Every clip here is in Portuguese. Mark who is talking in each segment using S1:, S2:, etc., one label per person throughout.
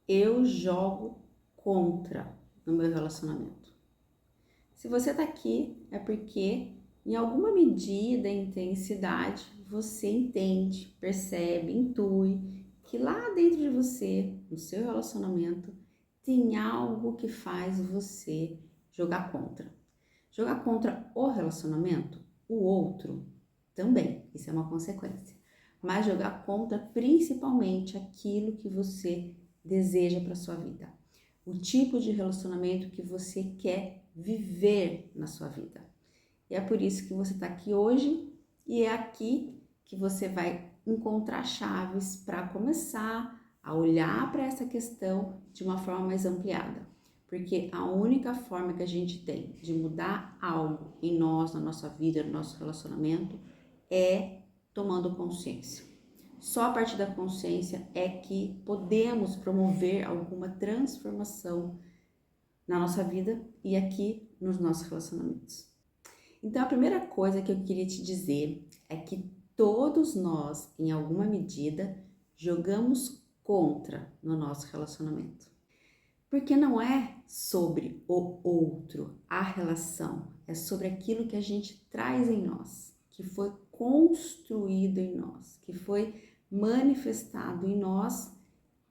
S1: eu jogo contra no meu relacionamento? Se você tá aqui, é porque em alguma medida, intensidade, você entende, percebe, intui que lá dentro de você, no seu relacionamento, tem algo que faz você jogar contra. Jogar contra o relacionamento, o outro, também, isso é uma consequência. Mas jogar contra principalmente aquilo que você deseja para sua vida. O tipo de relacionamento que você quer viver na sua vida. E é por isso que você está aqui hoje e é aqui que você vai encontrar chaves para começar a olhar para essa questão de uma forma mais ampliada. Porque a única forma que a gente tem de mudar algo em nós, na nossa vida, no nosso relacionamento, é tomando consciência. Só a partir da consciência é que podemos promover alguma transformação na nossa vida e aqui nos nossos relacionamentos. Então, a primeira coisa que eu queria te dizer é que todos nós, em alguma medida, jogamos contra no nosso relacionamento. Porque não é sobre o outro, a relação, é sobre aquilo que a gente traz em nós, que foi construído em nós, que foi manifestado em nós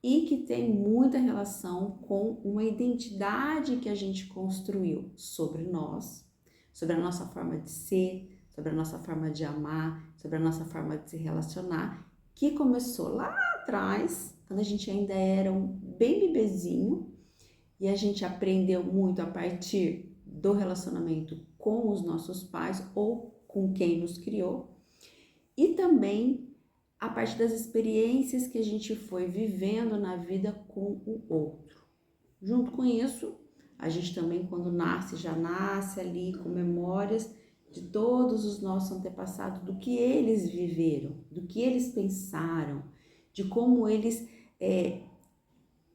S1: e que tem muita relação com uma identidade que a gente construiu sobre nós, sobre a nossa forma de ser, sobre a nossa forma de amar, sobre a nossa forma de se relacionar, que começou lá atrás, quando a gente ainda era um bem bebezinho e a gente aprendeu muito a partir do relacionamento com os nossos pais ou com quem nos criou, e também a partir das experiências que a gente foi vivendo na vida com o outro. Junto com isso, a gente também, quando nasce, já nasce ali com memórias de todos os nossos antepassados, do que eles viveram, do que eles pensaram, de como eles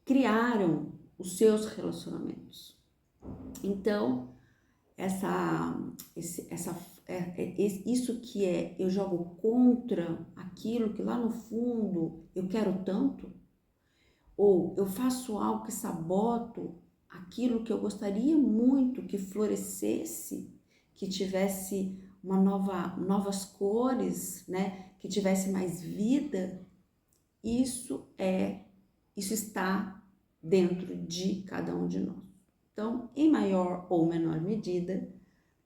S1: criaram os seus relacionamentos. Então, isso que eu jogo contra aquilo que lá no fundo eu quero tanto, ou eu faço algo que saboto aquilo que eu gostaria muito que florescesse, que tivesse novas cores, né? Que tivesse mais vida, isso está dentro de cada um de nós. Então, em maior ou menor medida,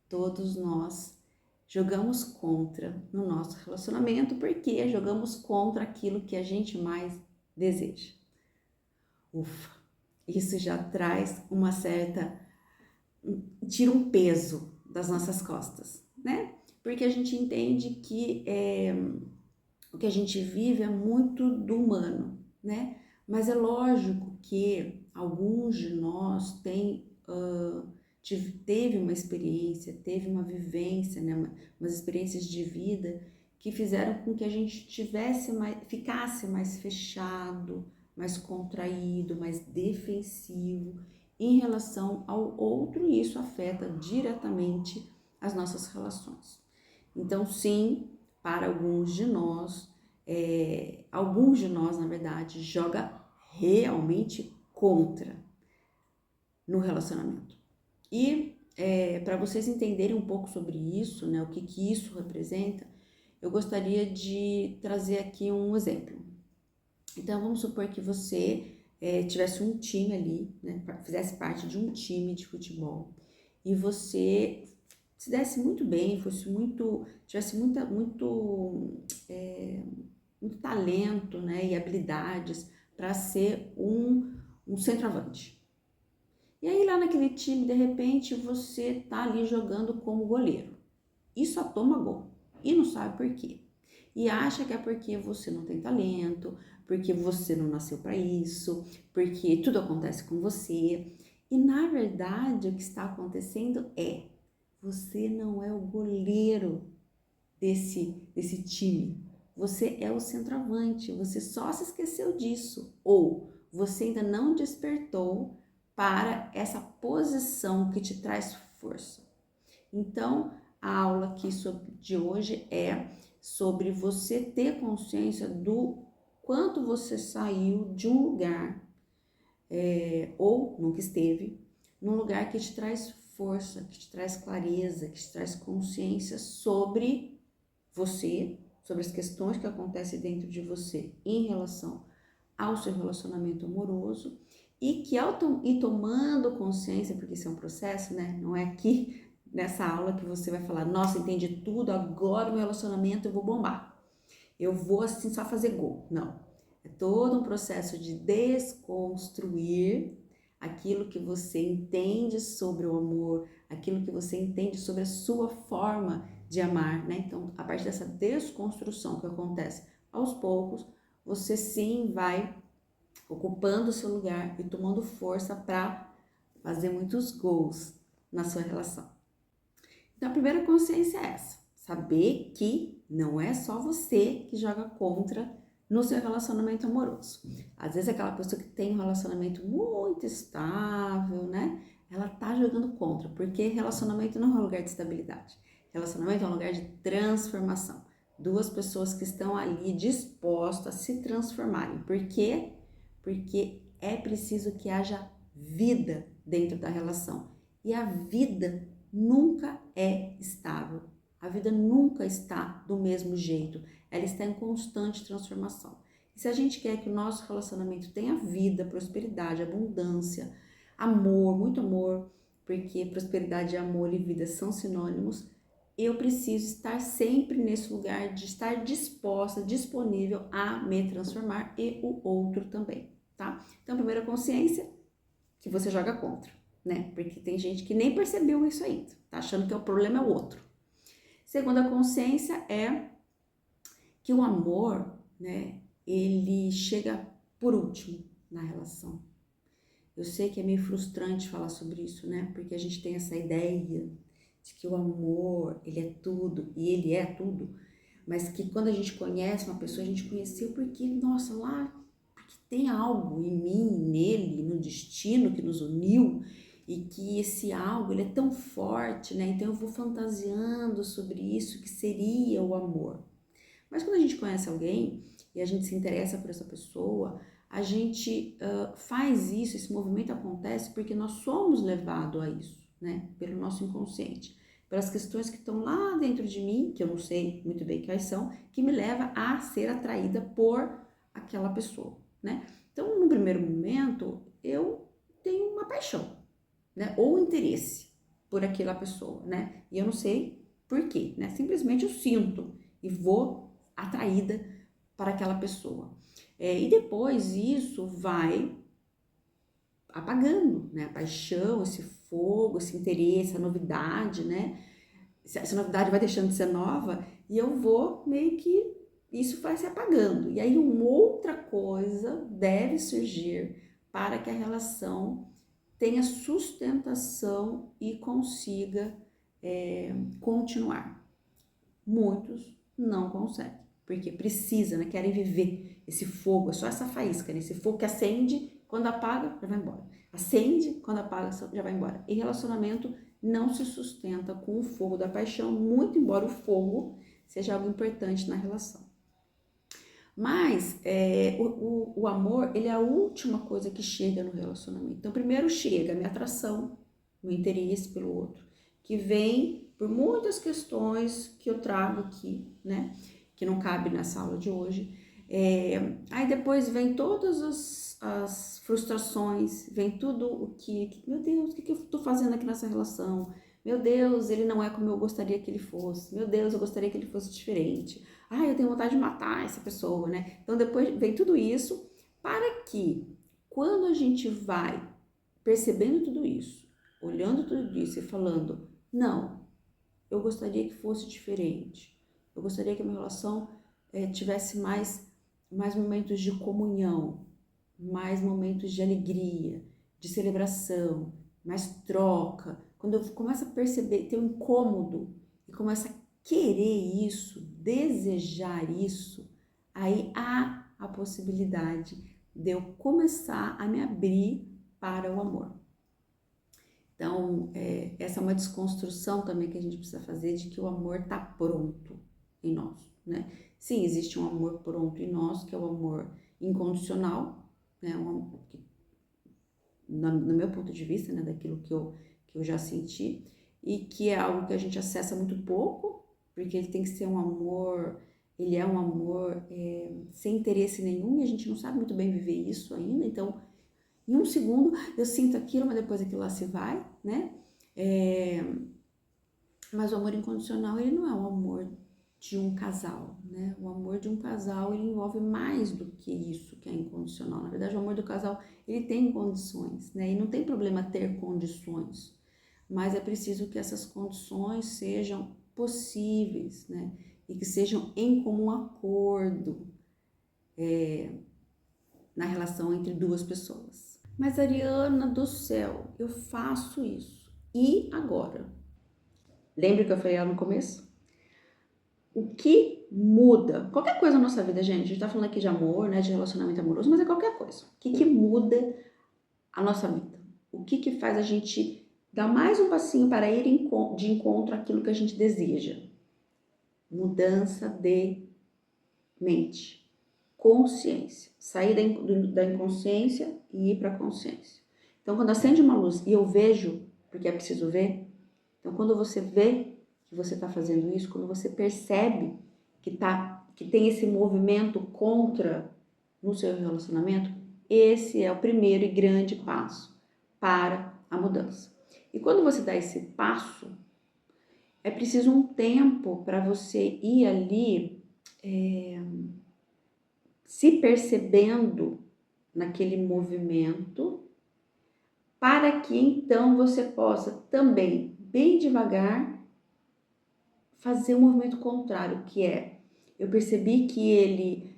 S1: todos nós jogamos contra no nosso relacionamento, porque jogamos contra aquilo que a gente mais deseja. Ufa, isso já traz tira um peso das nossas costas, né? Porque a gente entende que o que a gente vive é muito do humano, né? Mas é lógico que alguns de nós teve uma experiência, teve uma vivência, né? Umas experiências de vida que fizeram com que a gente ficasse mais fechado, mais contraído, mais defensivo em relação ao outro, e isso afeta diretamente as nossas relações. Então, sim, para alguns de nós, na verdade, joga realmente contra no relacionamento. E para vocês entenderem um pouco sobre isso, né, o que isso representa, eu gostaria de trazer aqui um exemplo. Então, vamos supor que você tivesse um time ali, né, fizesse parte de um time de futebol e você se desse muito bem, tivesse muito talento, né, e habilidades para ser um centroavante. E aí lá naquele time, de repente, você tá ali jogando como goleiro e só toma gol e não sabe por quê. E acha que é porque você não tem talento, porque você não nasceu para isso, porque tudo acontece com você. E na verdade o que está acontecendo é você não é o goleiro desse time. Você é o centroavante, você só se esqueceu disso. Ou você ainda não despertou para essa posição que te traz força. Então, a aula aqui de hoje é sobre você ter consciência do quanto você saiu de um lugar ou nunca esteve num lugar que te traz força, que te traz clareza, que te traz consciência sobre você, sobre as questões que acontecem dentro de você em relação ao seu relacionamento amoroso, e que ao ir tomando consciência, porque isso é um processo, né? Não é aqui nessa aula que você vai falar, nossa, entendi tudo, agora o meu relacionamento eu vou bombar. Eu vou assim só fazer gol. Não. É todo um processo de desconstruir aquilo que você entende sobre o amor, aquilo que você entende sobre a sua forma de amar, né? Então, a partir dessa desconstrução que acontece aos poucos, você sim vai ocupando o seu lugar e tomando força para fazer muitos gols na sua relação. Então, a primeira consciência é essa: saber que não é só você que joga contra no seu relacionamento amoroso. Às vezes, aquela pessoa que tem um relacionamento muito estável, né? Ela tá jogando contra, porque relacionamento não é um lugar de estabilidade. Relacionamento é um lugar de transformação. Duas pessoas que estão ali dispostas a se transformarem. Por quê? Porque é preciso que haja vida dentro da relação. E a vida nunca é estável. A vida nunca está do mesmo jeito. Ela está em constante transformação. E se a gente quer que o nosso relacionamento tenha vida, prosperidade, abundância, amor, muito amor, porque prosperidade, amor e vida são sinônimos, eu preciso estar sempre nesse lugar de estar disposta, disponível a me transformar e o outro também, tá? Então, primeira consciência, que você joga contra, né? Porque tem gente que nem percebeu isso ainda, tá achando que o problema é o outro. Segunda consciência é que o amor, né, ele chega por último na relação. Eu sei que é meio frustrante falar sobre isso, né? Porque a gente tem essa ideia de que o amor, ele é tudo, e ele é tudo, mas que quando a gente conhece uma pessoa, a gente conheceu porque, nossa, lá, porque tem algo em mim, nele, no destino que nos uniu, e que esse algo, ele é tão forte, né? Então eu vou fantasiando sobre isso, que seria o amor. Mas quando a gente conhece alguém e a gente se interessa por essa pessoa, a gente faz isso, esse movimento acontece porque nós somos levados a isso, né? Pelo nosso inconsciente, pelas questões que estão lá dentro de mim, que eu não sei muito bem quais são, que me leva a ser atraída por aquela pessoa, né? Então, no primeiro momento, eu tenho uma paixão, né? Ou interesse por aquela pessoa, né? E eu não sei por quê, né? Simplesmente eu sinto e vou atraída para aquela pessoa. E depois isso vai apagando, né? A paixão, esse fogo, esse interesse, a novidade, né? Essa novidade vai deixando de ser nova e eu vou meio que isso vai se apagando. E aí uma outra coisa deve surgir para que a relação tenha sustentação e consiga continuar. Muitos não conseguem, porque precisa, né? Querem viver esse fogo, é só essa faísca, né? Esse fogo que acende, quando apaga, já vai embora. Acende, quando apaga, já vai embora. E relacionamento não se sustenta com o fogo da paixão, muito embora o fogo seja algo importante na relação. Mas o amor, ele é a última coisa que chega no relacionamento. Então, primeiro chega a minha atração, meu interesse pelo outro, que vem por muitas questões que eu trago aqui, né? Que não cabe nessa aula de hoje. Aí depois vem todas as frustrações, vem tudo o que meu Deus, o que eu tô fazendo aqui nessa relação? Meu Deus, ele não é como eu gostaria que ele fosse. Meu Deus, eu gostaria que ele fosse diferente. Eu tenho vontade de matar essa pessoa, né? Então depois vem tudo isso para que quando a gente vai percebendo tudo isso, olhando tudo isso e falando, não, eu gostaria que fosse diferente. Eu gostaria que a minha relação tivesse mais momentos de comunhão, mais momentos de alegria, de celebração, mais troca. Quando eu começo a perceber, ter um incômodo e começo a querer isso, desejar isso, aí há a possibilidade de eu começar a me abrir para o amor. Então, essa é uma desconstrução também que a gente precisa fazer de que o amor está pronto em nós, né? Sim, existe um amor pronto em nós, que é o amor incondicional, né? Um amor que no meu ponto de vista, né, daquilo que eu já senti, e que é algo que a gente acessa muito pouco, porque ele tem que ser um amor, ele é um amor sem interesse nenhum, e a gente não sabe muito bem viver isso ainda, então, em um segundo eu sinto aquilo, mas depois aquilo lá se vai, né? Mas o amor incondicional, ele não é um amor de um casal, né? O amor de um casal, ele envolve mais do que isso que é incondicional. Na verdade, o amor do casal, ele tem condições, né? E não tem problema ter condições, mas é preciso que essas condições sejam possíveis, né? E que sejam em comum acordo na relação entre duas pessoas. Mas, Ariana do céu, eu faço isso. E agora? Lembra que eu falei lá no começo? O que muda? Qualquer coisa na nossa vida, gente. A gente tá falando aqui de amor, né? De relacionamento amoroso, mas é qualquer coisa. O que muda a nossa vida? O que faz a gente dar mais um passinho para ir de encontro àquilo que a gente deseja? Mudança de mente. Consciência. Sair da inconsciência e ir para a consciência. Então, quando acende uma luz e eu vejo, porque é preciso ver, então quando você vê que você está fazendo isso, quando você percebe que tem esse movimento contra no seu relacionamento, esse é o primeiro e grande passo para a mudança. E quando você dá esse passo, é preciso um tempo para você ir ali se percebendo naquele movimento, para que então você possa também, bem devagar, fazer o movimento contrário, que é, eu percebi que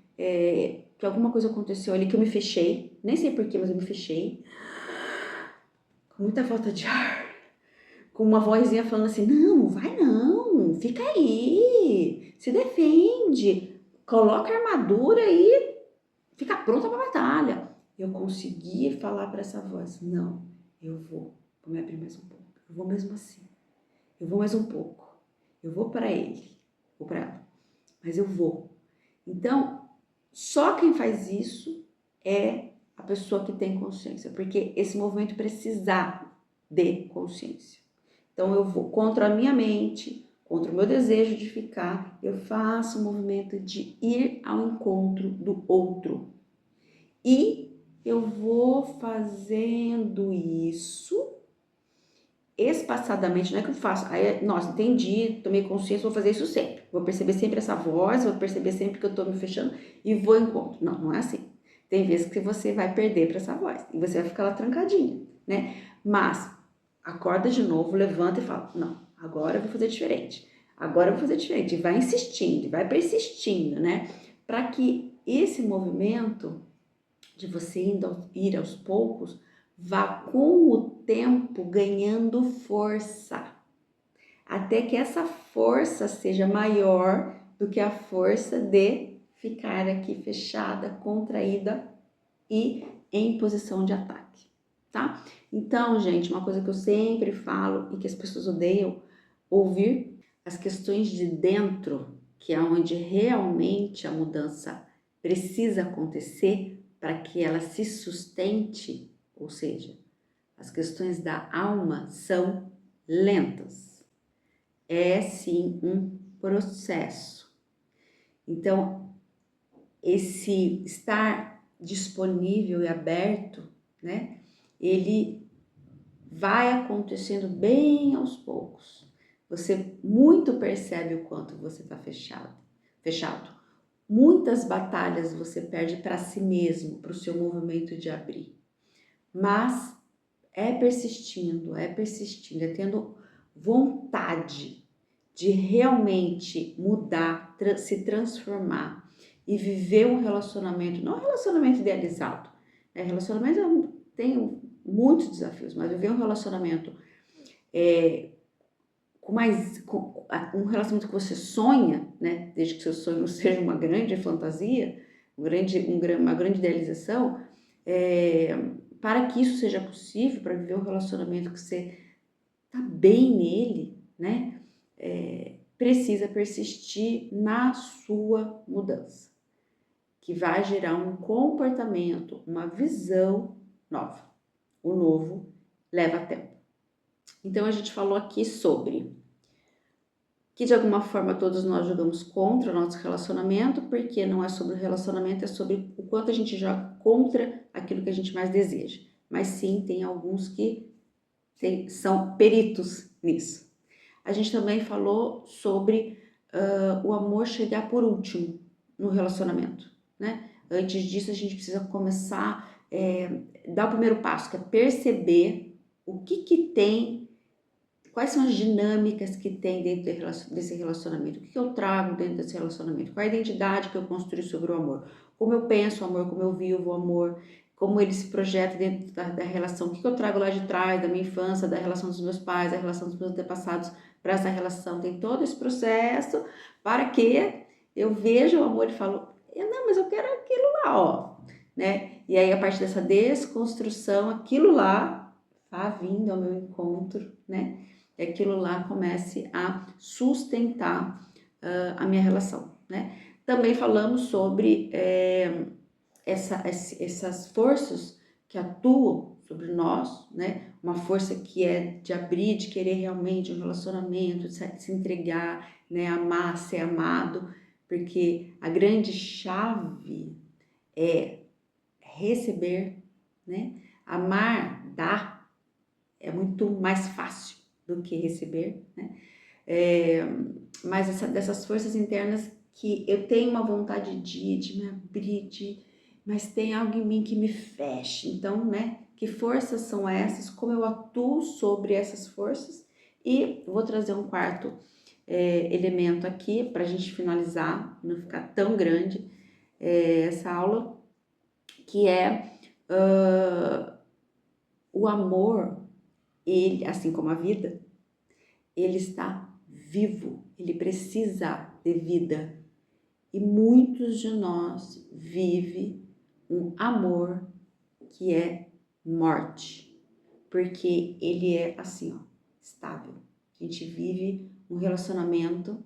S1: que alguma coisa aconteceu ali, que eu me fechei, nem sei porquê, mas eu me fechei, com muita falta de ar, com uma vozinha falando assim, não, vai não, fica aí, se defende, coloca a armadura e fica pronta para a batalha. Eu consegui falar para essa voz, não, vou me abrir mais um pouco, eu vou mesmo assim, eu vou mais um pouco, eu vou para ele, vou para ela, mas eu vou. Então, só quem faz isso é a pessoa que tem consciência, porque esse movimento precisa de consciência. Então, eu vou contra a minha mente, contra o meu desejo de ficar, eu faço o movimento de ir ao encontro do outro. E eu vou fazendo isso espaçadamente, não é que eu faço, aí, nossa, entendi, tomei consciência, vou fazer isso sempre. Vou perceber sempre essa voz, vou perceber sempre que eu tô me fechando e vou ao encontro. Não, não é assim. Tem vezes que você vai perder para essa voz e você vai ficar lá trancadinha, né? Mas acorda de novo, levanta e fala, não, agora eu vou fazer diferente. Agora eu vou fazer diferente. E vai insistindo, vai persistindo, né? Para que esse movimento de você ir aos poucos vá com o tempo ganhando força, até que essa força seja maior do que a força de ficar aqui fechada, contraída e em posição de ataque, tá? Então, gente, uma coisa que eu sempre falo e que as pessoas odeiam ouvir, as questões de dentro, que é onde realmente a mudança precisa acontecer para que ela se sustente, ou seja, as questões da alma são lentas. É sim um processo. Então, esse estar disponível e aberto, né? Ele vai acontecendo bem aos poucos. Você muito percebe o quanto você está fechado. Muitas batalhas você perde para si mesmo, para o seu movimento de abrir. Mas é persistindo, é tendo vontade de realmente mudar, se transformar e viver um relacionamento, não um relacionamento idealizado, né? Relacionamento tem muitos desafios, mas viver um relacionamento um relacionamento que você sonha, né? Desde que seu sonho não seja uma grande fantasia, uma grande idealização, para que isso seja possível, para viver um relacionamento que você tá bem nele, né? Precisa persistir na sua mudança, que vai gerar um comportamento, uma visão nova. o novo leva tempo. Então, a gente falou aqui sobre que de alguma forma todos nós jogamos contra o nosso relacionamento, porque não é sobre o relacionamento, é sobre o quanto a gente joga contra aquilo que a gente mais deseja. Mas sim, tem alguns que são peritos nisso. A gente também falou sobre o amor chegar por último no relacionamento, né? Antes disso, a gente precisa começar dar o primeiro passo, que é perceber o que tem, quais são as dinâmicas que tem dentro desse relacionamento, o que eu trago dentro desse relacionamento, qual a identidade que eu construí sobre o amor, como eu penso o amor, como eu vivo o amor, como ele se projeta dentro da relação, o que eu trago lá de trás, da minha infância, da relação dos meus pais, da relação dos meus antepassados para essa relação. Tem todo esse processo para que eu veja o amor e falo, não, mas eu quero aquilo lá, ó, né? E aí, a partir dessa desconstrução, aquilo lá tá vindo ao meu encontro, né? E aquilo lá comece a sustentar a minha relação, né? Também falamos sobre essas forças que atuam sobre nós, né? Uma força que é de abrir, de querer realmente um relacionamento, de se entregar, né? Amar, ser amado, porque a grande chave é receber, né? Amar, dar, é muito mais fácil do que receber, né? Mas dessas forças internas que eu tenho uma vontade de me abrir, mas tem algo em mim que me fecha. Então, né? Que forças são essas? Como eu atuo sobre essas forças? E vou trazer um quarto elemento aqui para a gente finalizar, não ficar tão grande essa aula, que é o amor, ele, assim como a vida, ele está vivo, ele precisa de vida. E muitos de nós vivem um amor que é morte, porque ele é assim, ó, estável. A gente vive um relacionamento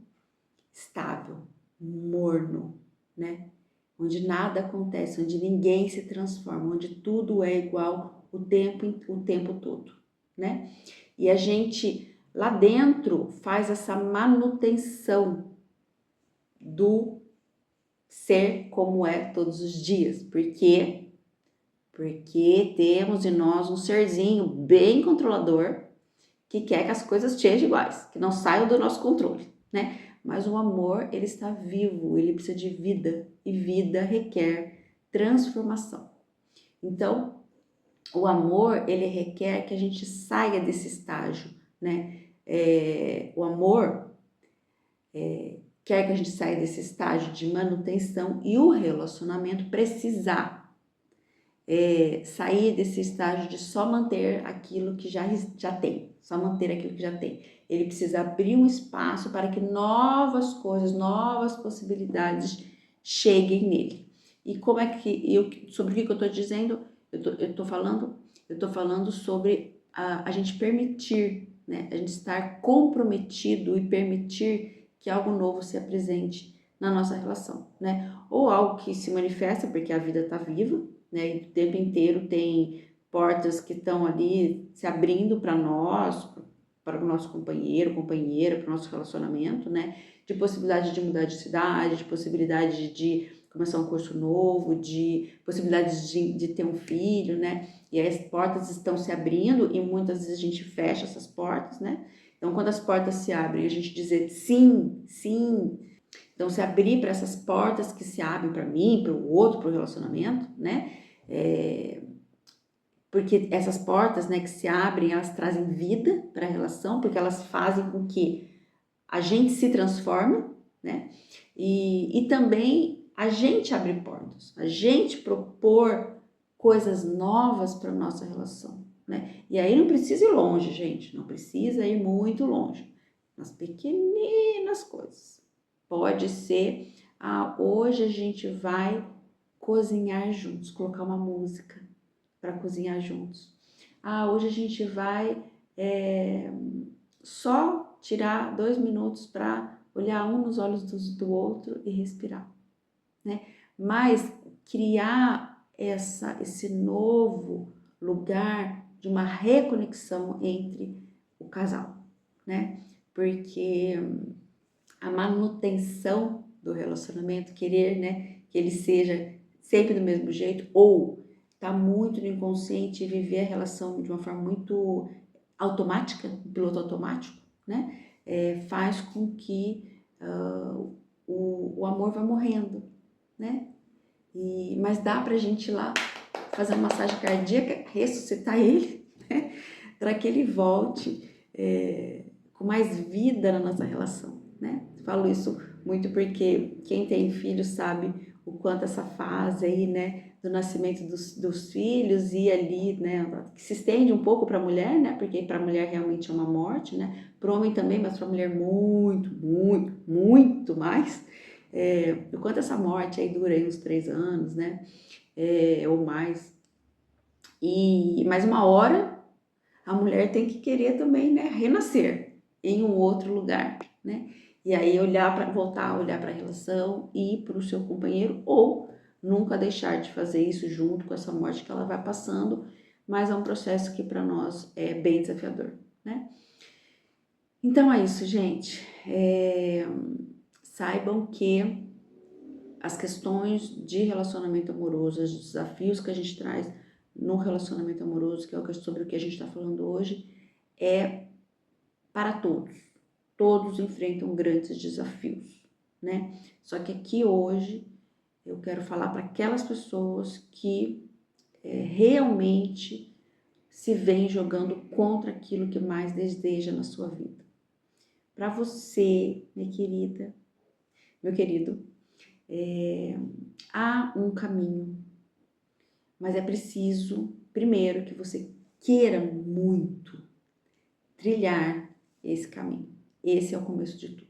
S1: estável, morno, né? Onde nada acontece, onde ninguém se transforma, onde tudo é igual o tempo todo, né? E a gente lá dentro faz essa manutenção do ser como é todos os dias. Por quê? Porque temos em nós um serzinho bem controlador que quer que as coisas sejam iguais, que não saiam do nosso controle, né? Mas o amor, ele está vivo, ele precisa de vida, e vida requer transformação. Então, o amor, ele requer que a gente saia desse estágio, né? O amor quer que a gente saia desse estágio de manutenção, e o relacionamento precisar sair desse estágio de só manter aquilo que já tem, só manter aquilo que já tem. Ele precisa abrir um espaço para que novas coisas, novas possibilidades cheguem nele. E como é que sobre o que eu estou dizendo? Eu estou falando sobre a gente permitir, né? A gente estar comprometido e permitir que algo novo se apresente na nossa relação, né? Ou algo que se manifesta porque a vida está viva, né? E o tempo inteiro tem portas que estão ali se abrindo para nós, para o nosso companheira, para o nosso relacionamento, né? De possibilidade de mudar de cidade, de possibilidade de começar um curso novo, de possibilidades de ter um filho, né? E aí as portas estão se abrindo e muitas vezes a gente fecha essas portas, né? Então, quando as portas se abrem, a gente dizer sim, sim. Então, se abrir para essas portas que se abrem para mim, para o outro, para o relacionamento, né? Porque essas portas, né, que se abrem, elas trazem vida para a relação, porque elas fazem com que a gente se transforme, né? E também a gente abrir portas, a gente propor coisas novas para nossa relação, né? E aí não precisa ir longe, gente, não precisa ir muito longe, nas pequeninas coisas. Pode ser, hoje a gente vai cozinhar juntos, colocar uma música para cozinhar juntos. Hoje a gente vai só tirar 2 minutos para olhar um nos olhos do outro e respirar, né? Mas criar esse novo lugar de uma reconexão entre o casal, né? Porque a manutenção do relacionamento, querer, né, que ele seja sempre do mesmo jeito, ou tá muito no inconsciente e viver a relação de uma forma muito automática, um piloto automático, né, faz com que o amor vá morrendo, né? Mas dá pra gente ir lá fazer uma massagem cardíaca, ressuscitar ele, né, para que ele volte com mais vida na nossa relação, né? Falo isso muito porque quem tem filho sabe o quanto essa fase aí, né, do nascimento dos filhos e ali, né, que se estende um pouco para a mulher, né, porque para a mulher realmente é uma morte, né, para o homem também, mas para a mulher muito, muito, muito mais, o quanto essa morte aí dura aí uns 3 anos, né, ou mais. Mas uma hora a mulher tem que querer também, né, renascer em um outro lugar, né? E aí voltar a olhar para a relação e para o seu companheiro, ou nunca deixar de fazer isso junto com essa morte que ela vai passando, mas é um processo que para nós é bem desafiador, né? Então é isso, gente. Saibam que as questões de relacionamento amoroso, os desafios que a gente traz no relacionamento amoroso, que é sobre o que a gente está falando hoje, é para todos. Todos enfrentam grandes desafios, né? Só que aqui hoje eu quero falar para aquelas pessoas que realmente se veem jogando contra aquilo que mais deseja na sua vida. Para você, minha querida, meu querido, há um caminho, mas é preciso, primeiro, que você queira muito trilhar esse caminho. Esse é o começo de tudo.